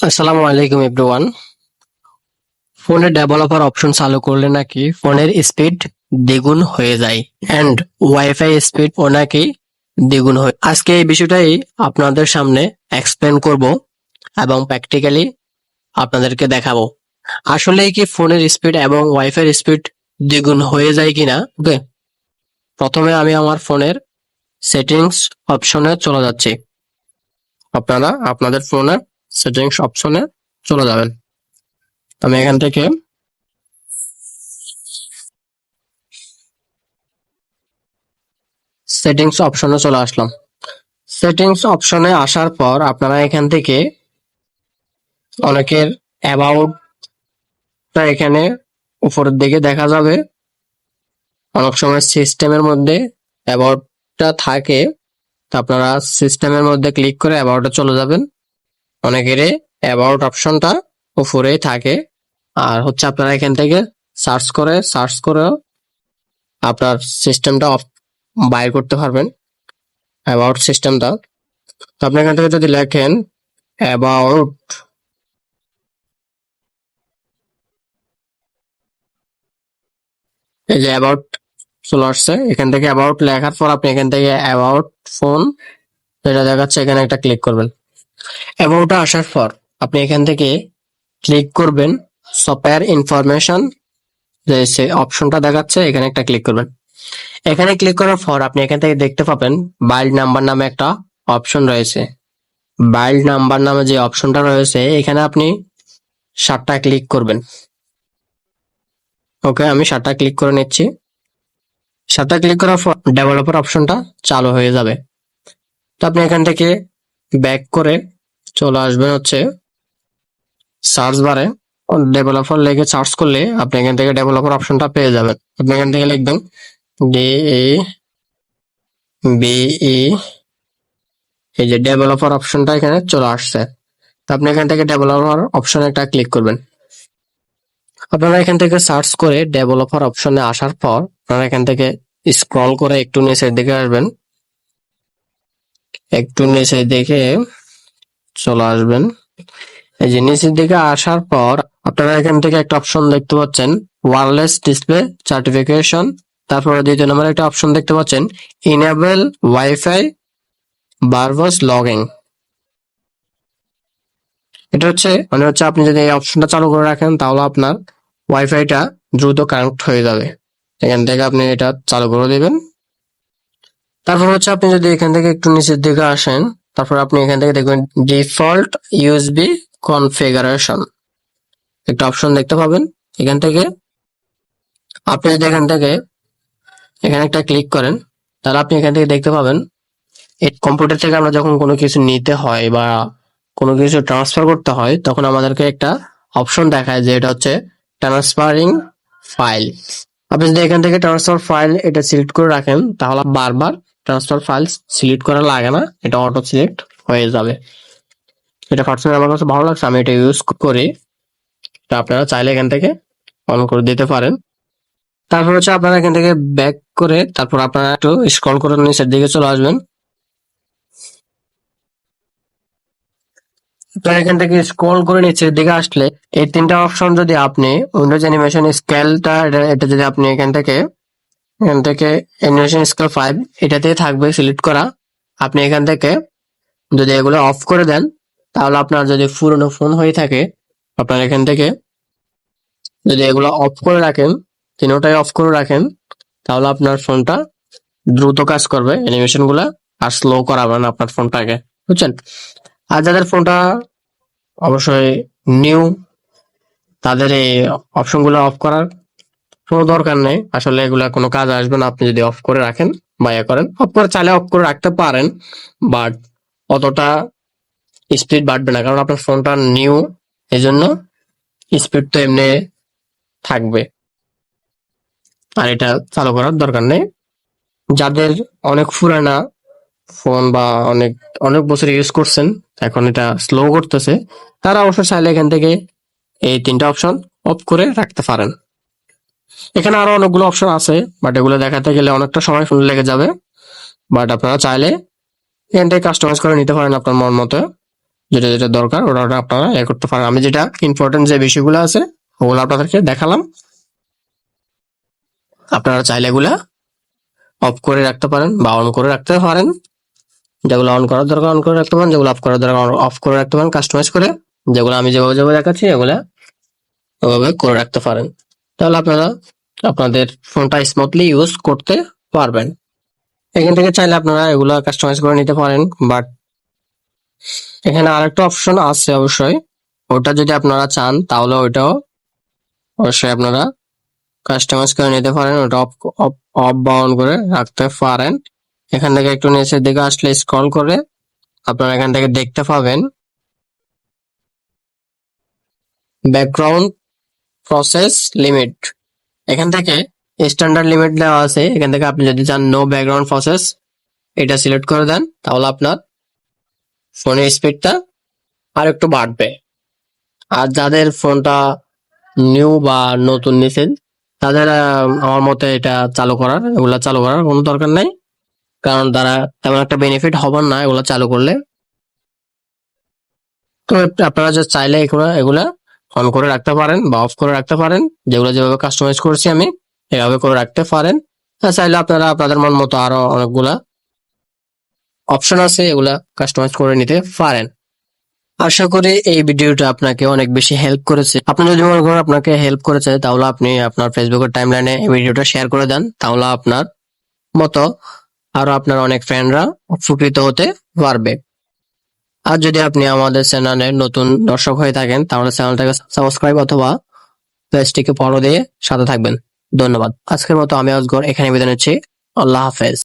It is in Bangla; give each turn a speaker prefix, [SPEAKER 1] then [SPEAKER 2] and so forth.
[SPEAKER 1] আসসালামু আলাইকুম এভরিওয়ান। ফোনে ডেভেলপার অপশন চালু করলে নাকি ফোনের স্পিড দ্বিগুণ হয়ে যায় এন্ড ওয়াইফাই স্পিড ও নাকি দ্বিগুণ হয়। আজকে এই বিষয়টাই আপনাদের সামনে এক্সপ্লেন করব এবং প্র্যাকটিক্যালি আপনাদেরকে দেখাবো আসলে কি ফোনের স্পিড এবং ওয়াইফাই স্পিড দ্বিগুণ হয়ে যায় কিনা। ওকে, প্রথমে আমি আমার ফোনের সেটিংস অপশনে চলে যাচ্ছি। আপনারা আপনাদের ফোনের সেটিংস অপশনে চলে যাবেন। আমি এখান থেকে সেটিংস অপশনে চলে আসলাম। সেটিংস অপশনে আসার পর আপনারা এখান থেকে অনেকের অ্যাবাউটটা এখানে উপরের দিকে দেখা যাবে। অনেক সময় সিস্টেমের মধ্যে অ্যাবাউটটা থাকে, তো আপনারা সিস্টেমের মধ্যে ক্লিক করে অ্যাবাউটে চলে যাবেন। অনেকের অ্যাবাউট অপশনটা উপরেই থাকে। আর হচ্ছে আপনারা এখান থেকে সার্চ করে আপনার সিস্টেমটা বাইর করতে পারবেন, অ্যাবাউট সিস্টেমটা। তো আপনি এখান থেকে যদি লেখেন অ্যাবাউট, এই যে অ্যাবাউট চলে আসছে। এখান থেকে অ্যাবাউট লেখার পর আপনি এখান থেকে অ্যাবাউট ফোন যেটা দেখাচ্ছে এখানে একটা ক্লিক করবেন। অ্যাবাউটে আসার পর আপনি এখান থেকে ক্লিক করবেন সফটওয়্যার ইনফরমেশন, যে অপশনটা দেখাচ্ছে এখানে একটা ক্লিক করবেন। এখানে ক্লিক করার পর আপনি এখান থেকে দেখতে পাবেন বাইল্ড নাম্বার নামে একটা অপশন রয়েছে। বাইল্ড নাম্বার নামে যে অপশনটা রয়েছে এখানে আপনি 7টা ক্লিক করবেন। ওকে, আমি 7টা ক্লিক করে নিচ্ছি। 7টা ক্লিক করার পর ডেভেলপার অপশনটা চালু হয়ে যাবে। তো আপনি এখান থেকে ব্যাক করে চলে আসবেন হচ্ছে সার্চ বারে। ডেভেলপার লিখে সার্চ করলে আপনি এখান থেকে ডেভেলপার অপশনটা পেয়ে যাবেন। আপনি এখান থেকে লিখবেন DEVE, এই যে ডেভেলপার অপশনটা এখানে চলে আসছে। তো আপনি এখান থেকে ডেভেলপার অপশনে একটা ক্লিক করবেন। আপনারা এখান থেকে সার্চ করে ডেভেলপার অপশনে আসার পর আপনারা এখান থেকে স্ক্রল করে একটু নিচের দিকে আসবেন। একটু নিচের দিকে চলে আসবেন। এই যে নিচের দিকে আসার পর আপনারা এখান থেকে একটা অপশন দেখতে পাচ্ছেন ওয়্যারলেস ডিসপ্লে সার্টিফিকেশন। তারপরে দ্বিতীয় নম্বরে একটা অপশন দেখতে পাচ্ছেন ইনেবল ওয়াইফাই বারবাস লগিং। এটা হচ্ছে আপনি যদি এই অপশনটা চালু করে রাখেন তাহলে আপনার ওয়াইফাইটা দ্রুত কানেক্ট হয়ে যাবে। এখান থেকে আপনি এটা চালু করে দিবেন। তারপর হচ্ছে আপনি যদি এখান থেকে একটু নিচের দিকে আসেন, তারপর আপনি এখান থেকে দেখবেন ডিফল্ট ইউএসবি কনফিগারেশন একটা অপশন দেখতে পাবেন। এখান থেকে আপনি যদি এখান থেকে এখানে একটা ক্লিক করেন তাহলে আপনি এখান থেকে দেখতে পাবেন এই কম্পিউটার থেকে আমরা যখন কোনো কিছু নিতে হয় বা কোনো কিছু ট্রান্সফার করতে হয় তখন আমাদেরকে একটা অপশন দেখায় যে এটা হচ্ছে ট্রান্সফারিং ফাইল। আপনি যদি এখান থেকে ট্রান্সফার ফাইল এটা সিলেক্ট করে রাখেন তাহলে বারবার ট্রান্সফার ফাইল সিলেক্ট করা লাগে না, এটা অটো সিলেক্ট হয়ে যাবে। এটা পার্সোনালি আমার কাছে ভালো লাগছে, আমি এটা ইউজ করি। তো আপনারা চাইলে এখান থেকে অন করে দিতে পারেন। তারপর হচ্ছে আপনারা এখান থেকে ব্যাক করে তারপর আপনারা একটু স্ক্রল করে নিচের দিকে চলে আসবেন। আপনারা এখান থেকে স্ক্রল করে নিচের দিকে আসলে এই 3টা অপশন যদি আপনি উইন্ডোজ অ্যানিমেশন স্কেলটা এটা যদি আপনি এখান থেকে অ্যানিমেশন স্কেল 5 এটাতে থাকবে সিলেক্ট করা। আপনি এখান থেকে যদি এগুলো অফ করে দেন তাহলে আপনার যদি পুরনো ফোন হয়ে থাকে আপনার এখান থেকে যদি এগুলো অফ করে রাখেন, তিনোটাই অফ করে রাখেন, তাহলে আপনার ফোনটা দ্রুত কাজ করবে, অ্যানিমেশন গুলা আর স্লো করাবে না আপনার ফোনটাকে, বুঝছেন। আর যাদের ফোনটা অবশ্যই নিউ তাদের এই অপশন গুলো অফ করার কোনো দরকার নেই। আসলে এগুলা কোনো কাজ আসবে না আপনি যদি অফ করে রাখেন বা ইয়ে করেন। অফ করে চাইলে অফ করে রাখতে পারেন, বাট অতটা স্পিড বাড়বে না কারণ আপনার ফোনটা নিউ, এই জন্য স্পিড তো এমনি থাকবে, আর এটা চালু করার দরকার নেই। যাদের অনেক পুরানা ফোন বা অনেক অনেক বছর ইউজ করছেন এখন এটা স্লো করতেছে, তারা অবশ্য চাইলে এখান থেকে এই 3টা অপশন অফ করে রাখতে পারেন। এখানে আরো অনেকগুলো অপশন আছে, বাট এগুলো দেখাতে গেলে অনেকটা সময় ফোন লেগে যাবে। বাট আপনারা চাইলে এখান থেকে কাস্টমাইজ করে নিতে পারেন আপনার মন মতো। যেটা যেটা দরকার ওটা ওটা আপনারা করতে পারেন। আমি যেটা ইম্পর্টেন্ট যে বিষয়গুলো আছে ওগুলো আপনাদেরকে দেখালাম। আপনারা চাইলে এগুলা অফ করে রাখতে পারেন বা অন করে রাখতে পারেন। যেগুলো অন করার দরকার অন করে রাখতে পারেন, যেগুলো অফ করার দরকার অফ করে রাখতে পারেন কাস্টমাইজ করে। যেগুলো আমি যেভাবে যেভাবে দেখাচ্ছি এগুলা ওভাবে করে রাখতে পারেন। তাহলে আপনারা আপনাদের ফোনটা স্মুথলি ইউজ করতে পারবেন। এখান থেকে চাইলে আপনারা এগুলা কাস্টমাইজ করে নিতে পারেন, বাট এখানে আরেকটা অপশন আছে অবশ্যই। ওটা যদি আপনারা চান তাহলে ওইটাও অবশ্যই আপনারা কাস্টমাইজ করে নিতে পারেন। ওটা অফ অফ অফ বা অন করে রাখতে পারেন। এখান থেকে একটু নিচের দিকে আসলে স্ক্রল করে আপনারা এখান থেকে দেখতে পাবেন ব্যাকগ্রাউন্ড প্রসেস লিমিট। এখান থেকে স্ট্যান্ডার্ড লিমিট দেওয়া আছে। এখান থেকে আপনি যদি চান নো ব্যাকগ্রাউন্ড প্রসেস এটা সিলেক্ট করে দেন তাহলে আপনার ফোনের স্পিডটা আর একটু বাড়বে। আর যাদের ফোনটা নিউ বা নতুন নিছেন তাদের আমার মতে এটা এগুলা চালু করার কোনো দরকার নাই, কারণ তারা তেমন একটা বেনিফিট হবার না এগুলা চালু করলে। তো আপনারা যে চাইলে এগুলা অন করে রাখতে পারেন বা অফ করে রাখতে পারেন, যেগুলো যেভাবে কাস্টমাইজ করছি আমি এভাবে করে রাখতে পারেন। আর চাইলে আপনারা আপনাদের মন মতো আরো অনেকগুলা অপশন আছে এগুলা কাস্টমাইজ করে নিতে পারেন। আশা করি এই ভিডিওটা আপনাকে অনেক বেশি হেল্প করেছে। আপনি যদি মনে করেন আপনাকে হেল্প করেছে তাহলে আপনি আপনার ফেসবুকের টাইমলাইনে এই ভিডিওটা শেয়ার করে দেন, তাহলে আপনার মতো আরো আপনার অনেক ফ্রেন্ডরা উপকৃত হতে পারবে। আর যদি আপনি আমাদের চ্যানেলে নতুন দর্শক হয়ে থাকেন তাহলে চ্যানেলটাকে সাবস্ক্রাইব অথবা পেজটিকে ফলো দিয়ে সাথে থাকবেন। ধন্যবাদ। আজকের মতো আমি আজগর এখানে বিদায় নিচ্ছি। আল্লাহ হাফেজ।